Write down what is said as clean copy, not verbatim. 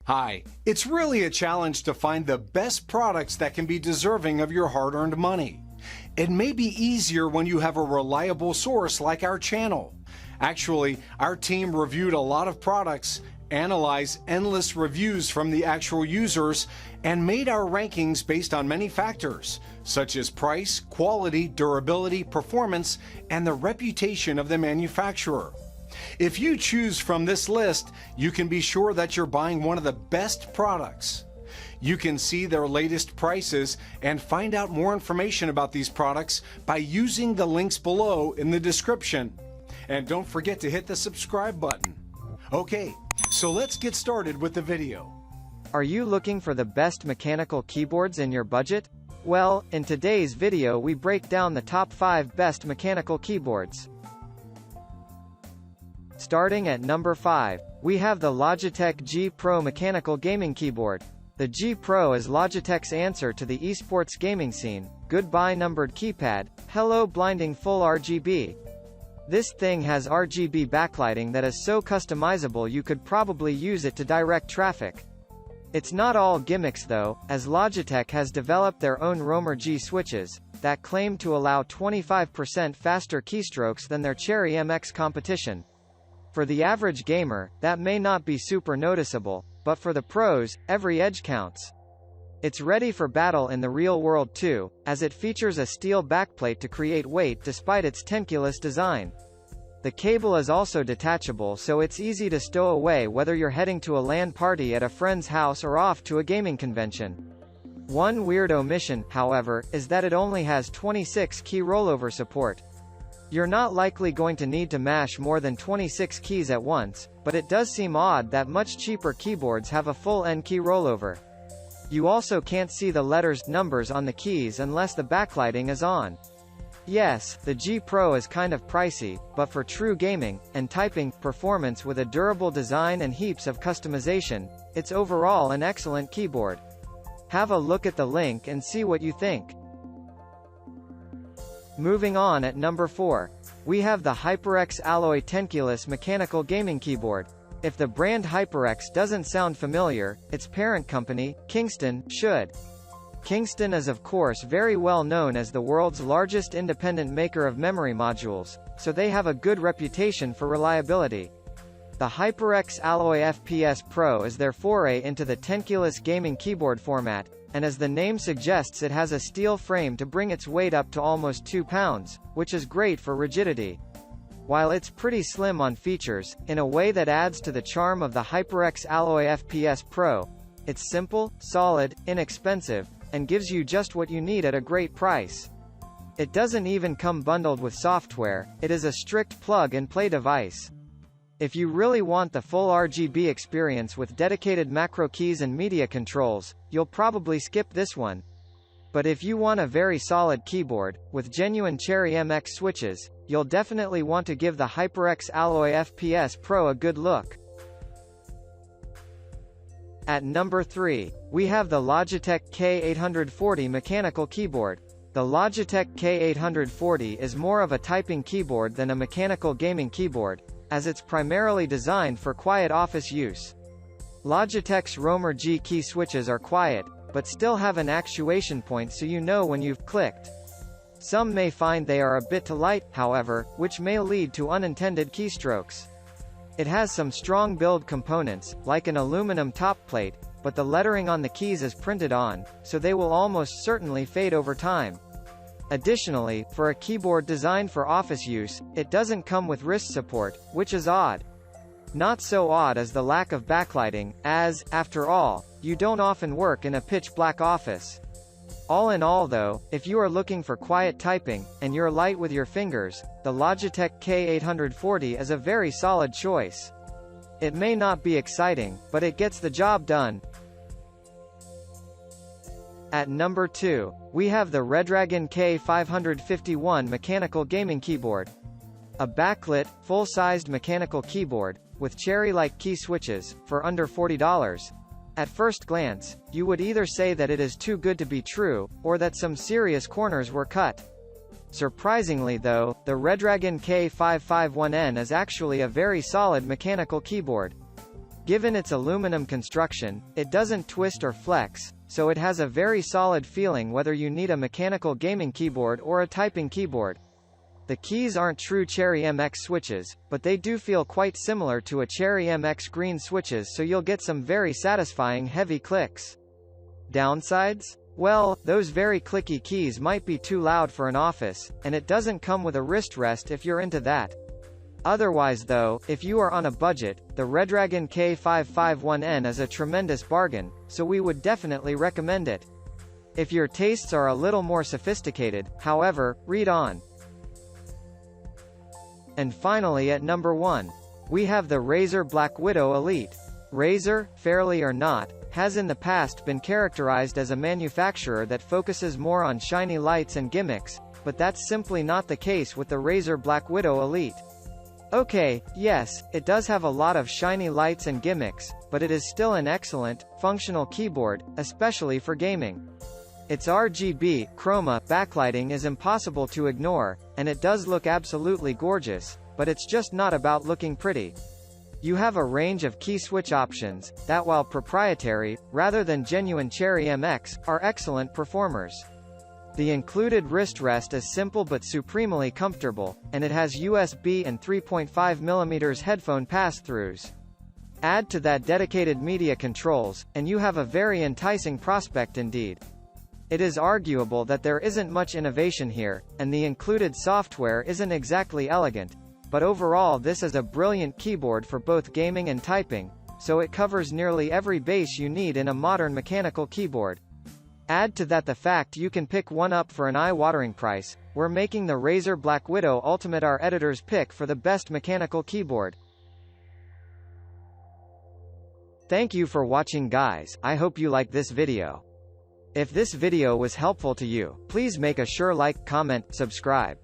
Hi, it's really a challenge to find the best products that can be deserving of your hard-earned money. It may be easier when you have a reliable source like our channel. Actually, our team reviewed a lot of products, analyzed endless reviews from the actual users, and made our rankings based on many factors, such as price, quality, durability, performance, and the reputation of the manufacturer. If you choose from this list, you can be sure that you're buying one of the best products. You can see their latest prices and find out more information about these products by using the links below in the description. And don't forget to hit the subscribe button. Okay, so let's get started with the video. Are you looking for the best mechanical keyboards in your budget? Well, in today's video we break down the top 5 best mechanical keyboards. Starting at number 5, we have the Logitech G Pro mechanical gaming keyboard. The G Pro is Logitech's answer to the esports gaming scene. Goodbye numbered keypad, hello blinding full RGB. This thing has RGB backlighting that is so customizable you could probably use it to direct traffic. It's not all gimmicks though, as Logitech has developed their own Roamer G switches, that claim to allow 25% faster keystrokes than their Cherry MX competition. For the average gamer, that may not be super noticeable, but for the pros, every edge counts. It's ready for battle in the real world too, as it features a steel backplate to create weight despite its Tenkeyless design. The cable is also detachable so it's easy to stow away whether you're heading to a LAN party at a friend's house or off to a gaming convention. One weird omission, however, is that it only has 26 key rollover support. You're not likely going to need to mash more than 26 keys at once, but it does seem odd that much cheaper keyboards have a full N key rollover. You also can't see the letters, numbers on the keys unless the backlighting is on. Yes, the G Pro is kind of pricey, but for true gaming, and typing, performance with a durable design and heaps of customization, it's overall an excellent keyboard. Have a look at the link and see what you think. Moving on at number 4, we have the HyperX Alloy Tenkeyless mechanical gaming keyboard. If the brand HyperX doesn't sound familiar, its parent company, Kingston, should. Kingston is of course very well known as the world's largest independent maker of memory modules, so they have a good reputation for reliability. The HyperX Alloy FPS Pro is their foray into the Tenkeyless gaming keyboard format, and as the name suggests it has a steel frame to bring its weight up to almost 2 pounds, which is great for rigidity. While it's pretty slim on features, in a way that adds to the charm of the HyperX Alloy FPS Pro, it's simple, solid, inexpensive, and gives you just what you need at a great price. It doesn't even come bundled with software, it is a strict plug-and-play device. If you really want the full RGB experience with dedicated macro keys and media controls, you'll probably skip this one. But if you want a very solid keyboard, with genuine Cherry MX switches, you'll definitely want to give the HyperX Alloy FPS Pro a good look. At number 3, we have the Logitech K840 mechanical keyboard. The Logitech K840 is more of a typing keyboard than a mechanical gaming keyboard, as it's primarily designed for quiet office use. Logitech's Roamer G key switches are quiet, but still have an actuation point so you know when you've clicked. Some may find they are a bit too light, however, which may lead to unintended keystrokes. It has some strong build components, like an aluminum top plate, but the lettering on the keys is printed on, so they will almost certainly fade over time. Additionally, for a keyboard designed for office use, it doesn't come with wrist support, which is odd. Not so odd is the lack of backlighting, as, after all, you don't often work in a pitch-black office. All in all though, if you are looking for quiet typing, and you're light with your fingers, the Logitech K840 is a very solid choice. It may not be exciting, but it gets the job done. At number 2, we have the Redragon K551 mechanical gaming keyboard. A backlit, full-sized mechanical keyboard, with cherry-like key switches, for under $40. At first glance, you would either say that it is too good to be true, or that some serious corners were cut. Surprisingly though, the Redragon K551N is actually a very solid mechanical keyboard. Given its aluminum construction, it doesn't twist or flex, so it has a very solid feeling whether you need a mechanical gaming keyboard or a typing keyboard. The keys aren't true Cherry MX switches, but they do feel quite similar to a Cherry MX green switches, so you'll get some very satisfying heavy clicks. Downsides? Well, those very clicky keys might be too loud for an office, and it doesn't come with a wrist rest if you're into that. Otherwise though, if you are on a budget, the Redragon K551 is a tremendous bargain, so we would definitely recommend it. If your tastes are a little more sophisticated, however, read on. And finally at number 1. We have the Razer BlackWidow Elite. Razer, fairly or not, has in the past been characterized as a manufacturer that focuses more on shiny lights and gimmicks, but that's simply not the case with the Razer BlackWidow Elite. Okay, yes, it does have a lot of shiny lights and gimmicks, but it is still an excellent, functional keyboard, especially for gaming. Its RGB, chroma, backlighting is impossible to ignore, and it does look absolutely gorgeous, but it's just not about looking pretty. You have a range of key switch options, that while proprietary, rather than genuine Cherry MX, are excellent performers. The included wrist rest is simple but supremely comfortable, and it has USB and 3.5mm headphone pass-throughs. Add to that dedicated media controls, and you have a very enticing prospect indeed. It is arguable that there isn't much innovation here, and the included software isn't exactly elegant, but overall this is a brilliant keyboard for both gaming and typing, so it covers nearly every base you need in a modern mechanical keyboard. Add to that the fact you can pick one up for an eye-watering price. We're making the Razer BlackWidow Ultimate our editor's pick for the best mechanical keyboard. Thank you for watching guys, I hope you like this video. If this video was helpful to you, please make a sure like, comment, subscribe.